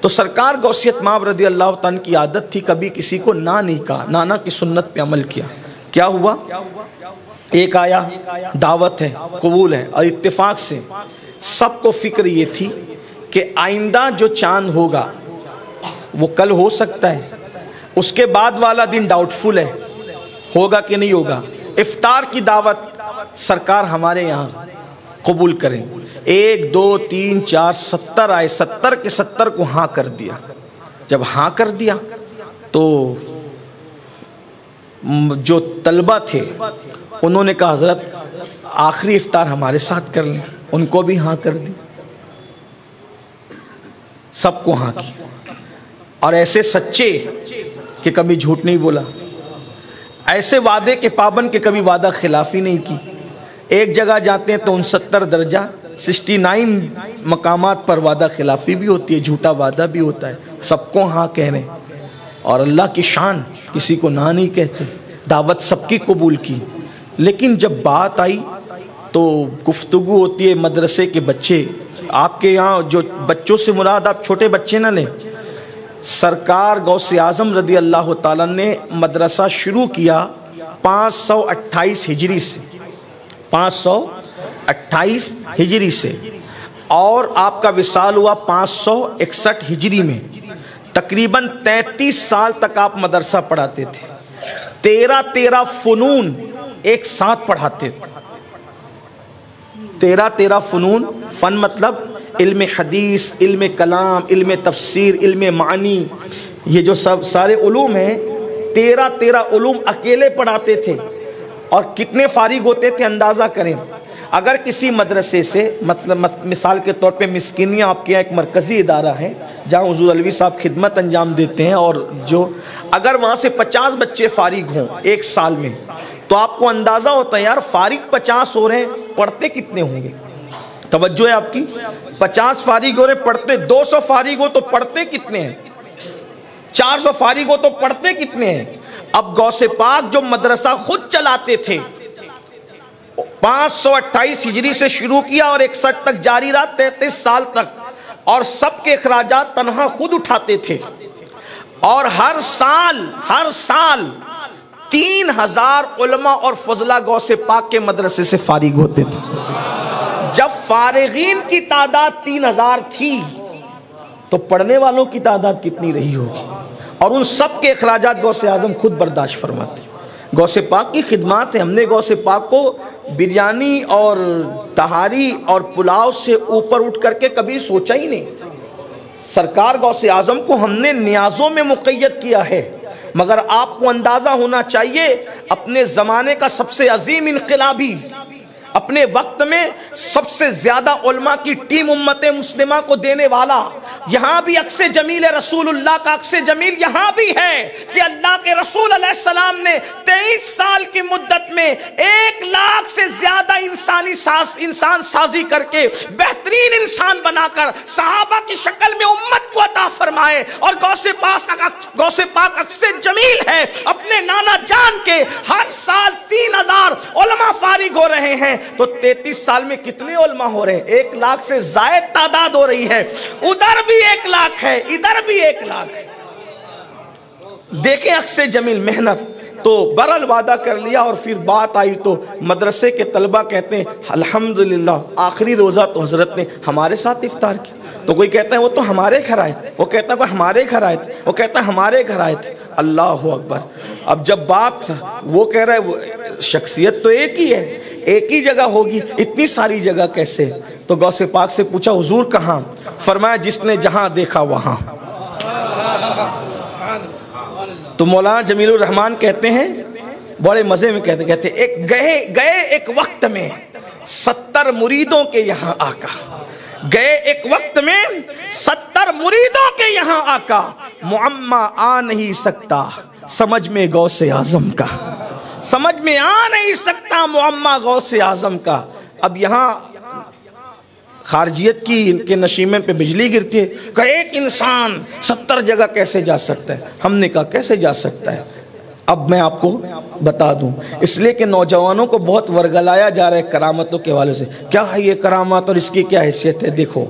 تو سرکار غوثیت مآب رضی اللہ تعالیٰ کی عادت تھی کبھی کسی کو نہ نہیں کہا، نانا کی سنت پہ عمل کیا۔ کیا ہوا؟ ایک آیا دعوت ہے، قبول ہے، اور اتفاق سے سب کو فکر یہ تھی کہ آئندہ جو چاند ہوگا وہ کل ہو سکتا ہے، اس کے بعد والا دن ڈاؤٹ فل ہے، ہوگا کہ نہیں ہوگا۔ افطار کی دعوت سرکار ہمارے یہاں قبول کریں، 1 2 3 4 70 آئے، 70 کے 70 کو ہاں کر دیا۔ جب ہاں کر دیا تو جو طلبہ تھے انہوں نے کہا حضرت آخری افطار ہمارے ساتھ کر لیں، ان کو بھی ہاں کر دی، سب کو ہاں کی۔ اور ایسے سچے کہ کبھی جھوٹ نہیں بولا، ایسے وعدے کے پابند کہ کبھی وعدہ خلافی نہیں کی۔ ایک جگہ جاتے ہیں تو 69 درجہ 69 مقامات پر وعدہ خلافی بھی ہوتی ہے، جھوٹا وعدہ بھی ہوتا ہے، سب کو ہاں کہہ رہے ہیں۔ اور اللہ کی شان، کسی کو نہ نہیں کہتے، دعوت سب کی قبول کی۔ لیکن جب بات آئی تو گفتگو ہوتی ہے مدرسے کے بچے، آپ کے یہاں جو بچوں سے مراد آپ چھوٹے بچے نہ لیں، سرکار غوث اعظم رضی اللہ تعالیٰ نے مدرسہ شروع کیا 528 ہجری سے، 528 ہجری سے، اور آپ کا وصال ہوا 561 ہجری میں۔ تقریباً 33 سال تک آپ مدرسہ پڑھاتے تھے، 13 فنون ایک ساتھ پڑھاتے تھے۔ 13 فنون، فن مطلب علم حدیث، علم کلام، علم تفسیر، علم معنی، یہ جو سب سارے علوم ہیں، 13 علوم اکیلے پڑھاتے تھے۔ اور کتنے فارغ ہوتے تھے اندازہ کریں، اگر کسی مدرسے سے مطلب مثال کے طور پہ مسکینیاں آپ کے یہاں ایک مرکزی ادارہ ہے جہاں حضور علوی صاحب خدمت انجام دیتے ہیں، اور جو اگر وہاں سے 50 بچے فارغ ہوں ایک سال میں تو آپ کو اندازہ ہوتا ہے یار فارغ 50 ہو رہے ہیں، پڑھتے کتنے ہوں گے؟ توجہ ہے آپ کی، 50 فارغ ہو رہے پڑھتے، 200 فارغ ہو تو پڑھتے کتنے ہیں؟ 400 فارغ ہو تو پڑھتے کتنے ہیں؟ اب غوث پاک جو مدرسہ خود چلاتے تھے 528 ہجری سے شروع کیا اور 61 تک جاری رہا، 33 سال تک، اور سب کے اخراجات تنہا خود اٹھاتے تھے۔ اور ہر سال 3000 علماء اور فضلہ غوث پاک کے مدرسے سے فارغ ہوتے تھے۔ جب فارغین کی تعداد 3000 تھی تو پڑھنے والوں کی تعداد کتنی رہی ہوگی؟ اور ان سب کے اخراجات غوث اعظم خود برداشت فرماتے۔ غوث پاک کی خدمات ہے، ہم نے غوث پاک کو بریانی اور تہاری اور پلاؤ سے اوپر اٹھ کر کے کبھی سوچا ہی نہیں۔ سرکار غوث اعظم کو ہم نے نیازوں میں مقید کیا ہے، مگر آپ کو اندازہ ہونا چاہیے اپنے زمانے کا سب سے عظیم انقلابی، اپنے وقت میں سب سے زیادہ علماء کی ٹیم امت مسلمہ کو دینے والا، یہاں بھی عکس جمیل رسول اللہ کا عکس جمیل یہاں بھی ہے کہ اللہ کے رسول علیہ السلام نے 23 سال کی مدت میں 1 لاکھ سے زیادہ انسان سازی کر کے بہترین انسان بنا کر صحابہ کی شکل میں امت کو عطا فرمائے۔ اور غوث پاک عکس جمیل ہے اپنے نانا جان کے، ہر سال 3000 علماء فارغ ہو رہے ہیں، تو 33 سال میں کتنے علماء ہو رہے ہیں؟ 1 لاکھ سے زائد تعداد ہو رہی ہے، ادھر بھی 1 لاکھ ہے، ادھر بھی 1 لاکھ ہے۔ دیکھیں عکس جمیل محنت۔ تو برال وعدہ کر لیا، اور پھر بات آئی تو مدرسے کے طلبہ کہتے ہیں الحمدللہ آخری روزہ تو حضرت نے ہمارے ساتھ افطار کیا۔ تو کوئی کہتا ہے وہ تو ہمارے گھر آئے تھے، وہ کہتا ہے وہ ہمارے گھر آئے تھے، وہ کہتا ہے ہمارے گھر آئے تھے۔ اللہ اکبر۔ اب جب بات وہ کہہ رہا ہے شخصیت تو ایک ہی ہے، ایک ہی جگہ ہوگی، اتنی ساری جگہ کیسے؟ تو غوث پاک سے پوچھا حضور کہاں؟ فرمایا جس نے جہاں دیکھا وہاں۔ تو مولانا جمیل الرحمان کہتے ہیں، بڑے مزے میں کہتے گئے ایک وقت میں 70 مریدوں کے یہاں آقا، گئے ایک وقت میں 70 مریدوں کے یہاں آقا، معمہ آ نہیں سکتا سمجھ میں غوث اعظم کا، سمجھ میں آ نہیں سکتا معمہ غوث اعظم کا۔ اب یہاں خارجیت کی ان کے نشیمن پہ بجلی گرتی ہے کہ ایک انسان 70 جگہ کیسے جا سکتا ہے؟ ہم نے کہا کیسے جا سکتا ہے؟ اب میں آپ کو بتا دوں، اس لیے کہ نوجوانوں کو بہت ورگلایا جا رہا ہے کرامتوں کے حوالے سے، کیا ہے یہ کرامات اور اس کی کیا حیثیت ہے؟ دیکھو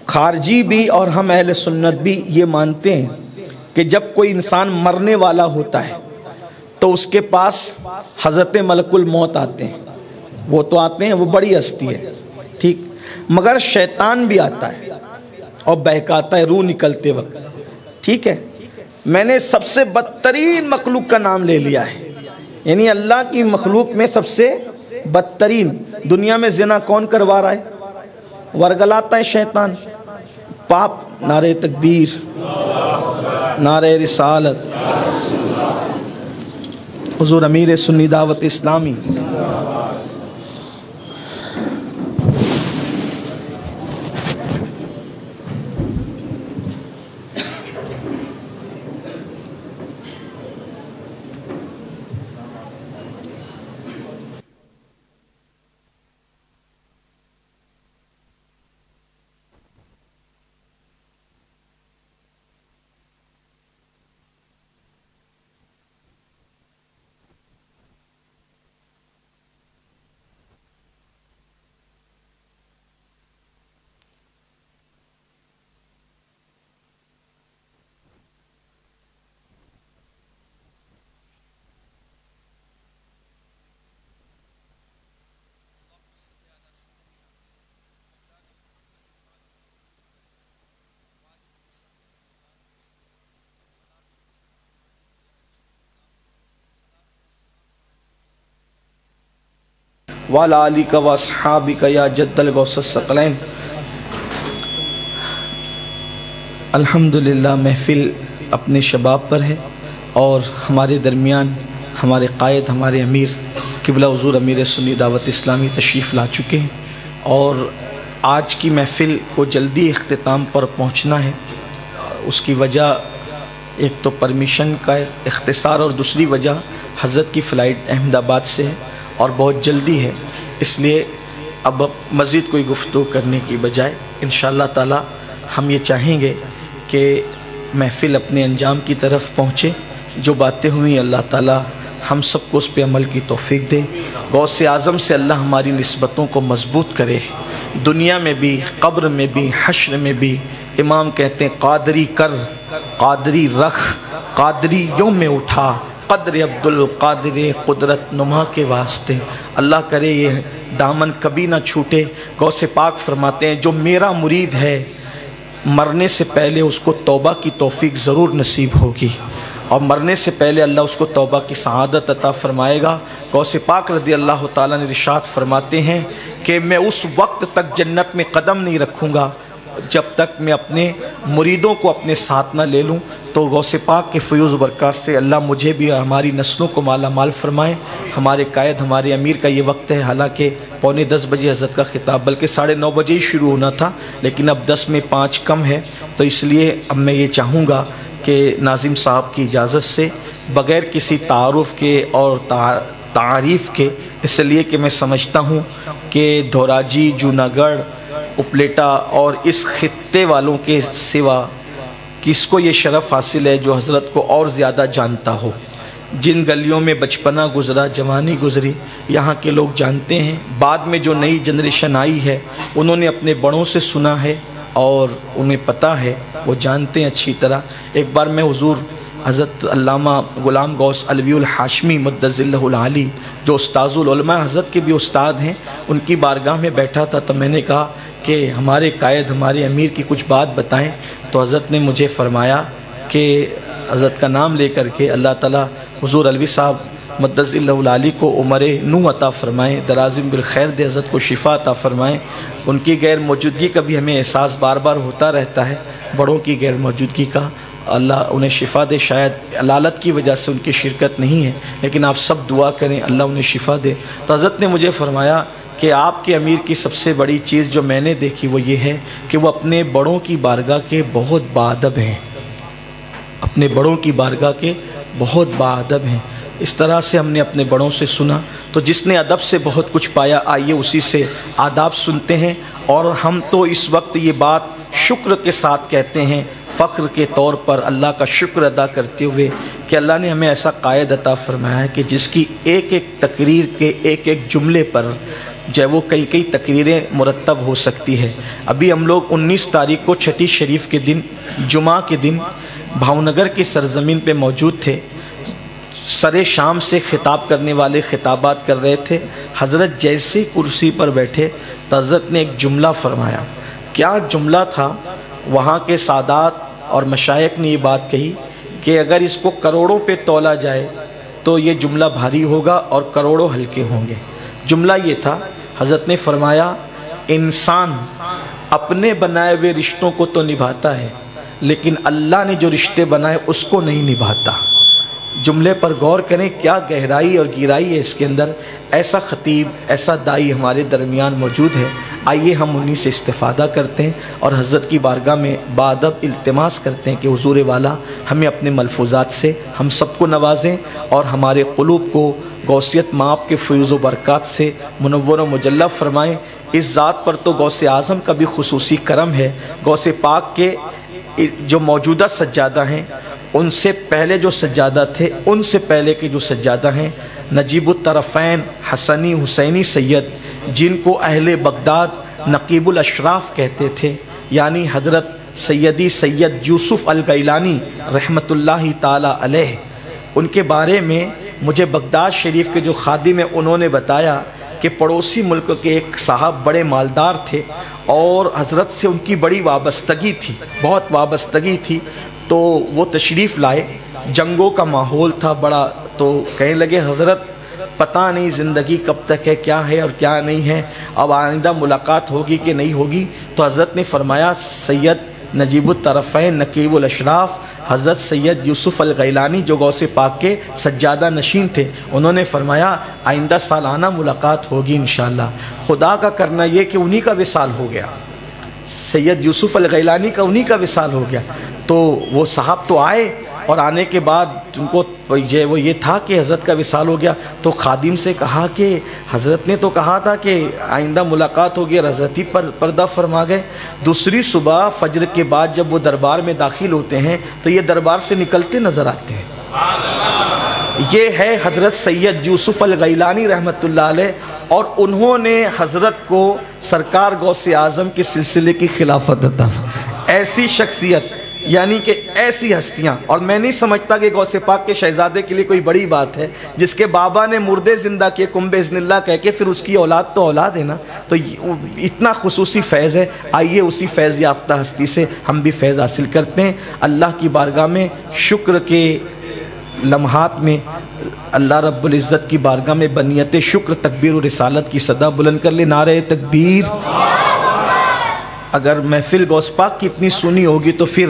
خارجی بھی اور ہم اہل سنت بھی یہ مانتے ہیں کہ جب کوئی انسان مرنے والا ہوتا ہے تو اس کے پاس حضرت ملک الموت آتے ہیں. وہ تو آتے ہیں، وہ بڑی ہستی ہے، ٹھیک، مگر شیطان بھی آتا ہے اور بہکاتا ہے روح نکلتے وقت. ٹھیک ہے، میں نے سب سے بدترین مخلوق کا نام لے لیا ہے، یعنی اللہ کی مخلوق میں سب سے بدترین. دنیا میں زنا کون کروا رہا ہے؟ ورگلاتا ہے شیطان. پاپ، نعرہ تکبیر، نعرہ رسالت، حضور امیر سنی دعوت اسلامی. وَعَلَىٰ آلِكَ وَأَصْحَابِكَ یا جد الغوث الثقلین. الحمدللہ محفل اپنے شباب پر ہے اور ہمارے درمیان ہمارے قائد، ہمارے امیر قبلہ حضور امیر سنی دعوت اسلامی تشریف لا چکے ہیں، اور آج کی محفل کو جلدی اختتام پر پہنچنا ہے. اس کی وجہ ایک تو پرمیشن کا اختصار اور دوسری وجہ حضرت کی فلائٹ احمد آباد سے ہے اور بہت جلدی ہے. اس لیے اب مزید کوئی گفتگو کرنے کی بجائے انشاءاللہ تعالی ہم یہ چاہیں گے کہ محفل اپنے انجام کی طرف پہنچے. جو باتیں ہوئیں اللہ تعالی ہم سب کو اس پہ عمل کی توفیق دے. غوث اعظم سے اللہ ہماری نسبتوں کو مضبوط کرے، دنیا میں بھی، قبر میں بھی، حشر میں بھی. امام کہتے ہیں قادری کر، قادری رکھ، قادری یوم میں اٹھا، قدر عبد القادر قدرت نما کے واسطے. اللہ کرے یہ دامن کبھی نہ چھوٹے. غوث پاک فرماتے ہیں جو میرا مرید ہے مرنے سے پہلے اس کو توبہ کی توفیق ضرور نصیب ہوگی، اور مرنے سے پہلے اللہ اس کو توبہ کی سعادت عطا فرمائے گا. غوث پاک رضی اللہ تعالیٰ نے ارشاد فرماتے ہیں کہ میں اس وقت تک جنت میں قدم نہیں رکھوں گا جب تک میں اپنے مریدوں کو اپنے ساتھ نہ لے لوں. تو غوث پاک کے فیوز و برکات سے اللہ مجھے بھی اور ہماری نسلوں کو مالا مال فرمائے. ہمارے قائد، ہمارے امیر کا یہ وقت ہے، حالانکہ 9:45 بجے حضرت کا خطاب بلکہ 9:30 بجے ہی شروع ہونا تھا، لیکن اب 10 میں 5 کم ہے، تو اس لیے اب میں یہ چاہوں گا کہ ناظم صاحب کی اجازت سے بغیر کسی تعارف کے اور تعریف کے، اس لیے کہ میں سمجھتا ہوں کہ دھوراجی، جوناگڑھ، اپلیٹا اور اس خطے والوں کے سوا کس کو یہ شرف حاصل ہے جو حضرت کو اور زیادہ جانتا ہو. جن گلیوں میں بچپنا گزرا، جوانی گزری، یہاں کے لوگ جانتے ہیں. بعد میں جو نئی جنریشن آئی ہے انہوں نے اپنے بڑوں سے سنا ہے اور انہیں پتہ ہے، وہ جانتے ہیں اچھی طرح. ایک بار میں حضور حضرت علامہ غلام غوث علوی الحاشمی مدظ اللہ العالی جو استاذ العلماء حضرت کے بھی استاد ہیں، ان کی بارگاہ میں بیٹھا تھا، تو میں نے کہا کہ ہمارے قائد، ہمارے امیر کی کچھ بات بتائیں. تو حضرت نے مجھے فرمایا کہ حضرت کا نام لے کر کے اللہ تعالیٰ حضور علوی صاحب مدظ اللہ العالی کو عمر نو عطا فرمائیں، درازم بالخیر دے، حضرت کو شفا عطا فرمائیں. ان کی غیر موجودگی کا بھی ہمیں احساس بار بار ہوتا رہتا ہے، بڑوں کی غیر موجودگی کا. اللہ انہیں شفا دے. شاید علالت کی وجہ سے ان کی شرکت نہیں ہے، لیکن آپ سب دعا کریں اللہ انہیں شفا دے. تو حضرت نے مجھے فرمایا کہ آپ کے امیر کی سب سے بڑی چیز جو میں نے دیکھی وہ یہ ہے کہ وہ اپنے بڑوں کی بارگاہ کے بہت باادب ہیں، اپنے بڑوں کی بارگاہ کے بہت باادب ہیں. اس طرح سے ہم نے اپنے بڑوں سے سنا، تو جس نے ادب سے بہت کچھ پایا، آئیے اسی سے آداب سنتے ہیں. اور ہم تو اس وقت یہ بات شکر کے ساتھ کہتے ہیں، فخر کے طور پر اللہ کا شکر ادا کرتے ہوئے کہ اللہ نے ہمیں ایسا قائد عطا فرمایا ہے کہ جس کی ایک ایک تقریر کے ایک ایک جملے پر جو ہے وہ کئی کئی تقریریں مرتب ہو سکتی ہے۔ ابھی ہم لوگ 19 تاریخ کو چھٹی شریف کے دن جمعہ کے دن بھاؤنگر کی سرزمین پہ موجود تھے۔ سر شام سے خطاب کرنے والے خطابات کر رہے تھے۔ حضرت جیسے کرسی پر بیٹھے تو حضرت نے ایک جملہ فرمایا۔ کیا جملہ تھا؟ وہاں کے سادات اور مشائخ نے یہ بات کہی کہ اگر اس کو کروڑوں پہ تولا جائے تو یہ جملہ بھاری ہوگا اور کروڑوں ہلکے ہوں گے۔ جملہ یہ تھا، حضرت نے فرمایا انسان اپنے بنائے ہوئے رشتوں کو تو نبھاتا ہے لیکن اللہ نے جو رشتے بنائے اس کو نہیں نبھاتا۔ جملے پر غور کریں، کیا گہرائی اور گہرائی ہے اس کے اندر۔ ایسا خطیب، ایسا دائی ہمارے درمیان موجود ہے۔ آئیے ہم انہی سے استفادہ کرتے ہیں اور حضرت کی بارگاہ میں بادب التماس کرتے ہیں کہ حضور والا ہمیں اپنے ملفوظات سے ہم سب کو نوازیں اور ہمارے قلوب کو غوثیت مآب کے فیض و برکات سے منور و مجلہ فرمائیں۔ اس ذات پر تو غوث اعظم کا بھی خصوصی کرم ہے۔ غوث پاک کے جو موجودہ سجادہ ہیں، ان سے پہلے جو سجادہ تھے، ان سے پہلے کے جو سجادہ ہیں، نجیب الطرفین حسنی حسینی سید، جن کو اہل بغداد نقیب الاشراف کہتے تھے، یعنی حضرت سیدی سید یوسف الگیلانی رحمۃ اللہ تعالی علیہ، ان کے بارے میں مجھے بغداد شریف کے جو خادم ہیں انہوں نے بتایا کہ پڑوسی ملک کے ایک صاحب بڑے مالدار تھے اور حضرت سے ان کی بڑی وابستگی تھی، بہت وابستگی تھی، تو وہ تشریف لائے۔ جنگوں کا ماحول تھا بڑا، تو کہنے لگے حضرت پتہ نہیں زندگی کب تک ہے، کیا ہے اور کیا نہیں ہے، اب آئندہ ملاقات ہوگی کہ نہیں ہوگی۔ تو حضرت نے فرمایا سید نجیب الطرفین نقیب الاشراف حضرت سید یوسف الگیلانی جو غوث پاک کے سجادہ نشین تھے، انہوں نے فرمایا آئندہ سالانہ ملاقات ہوگی انشاءاللہ۔ خدا کا کرنا یہ کہ انہی کا وصال ہو گیا، سید یوسف الگیلانی کا انہی کا وصال ہو گیا۔ تو وہ صاحب تو آئے اور آنے کے بعد ان کو وہ یہ تھا کہ حضرت کا وصال ہو گیا، تو خادم سے کہا کہ حضرت نے تو کہا تھا کہ آئندہ ملاقات ہوگی اور حضرت ہی پر پردہ فرما گئے۔ دوسری صبح فجر کے بعد جب وہ دربار میں داخل ہوتے ہیں تو یہ دربار سے نکلتے نظر آتے ہیں۔ یہ ہے حضرت سید یوسف الگیلانی رحمۃ اللہ علیہ، اور انہوں نے حضرت کو سرکار غوث اعظم کے سلسلے کی خلافت عطا فرمائی۔ ایسی شخصیت، یعنی کہ ایسی ہستیاں، اور میں نہیں سمجھتا کہ غوث پاک کے شہزادے کے لیے کوئی بڑی بات ہے جس کے بابا نے مردے زندہ کیے کم باذن اللہ کہہ کے، پھر اس کی اولاد تو اولاد ہے نا، تو اتنا خصوصی فیض ہے۔ آئیے اسی فیض یافتہ ہستی سے ہم بھی فیض حاصل کرتے ہیں۔ اللہ کی بارگاہ میں شکر کے لمحات میں اللہ رب العزت کی بارگاہ میں بنیت شکر تکبیر و رسالت کی صدا بلند کر لے، نعرہ تکبیر۔ اگر محفل غوث پاک کی اتنی سنی ہوگی تو پھر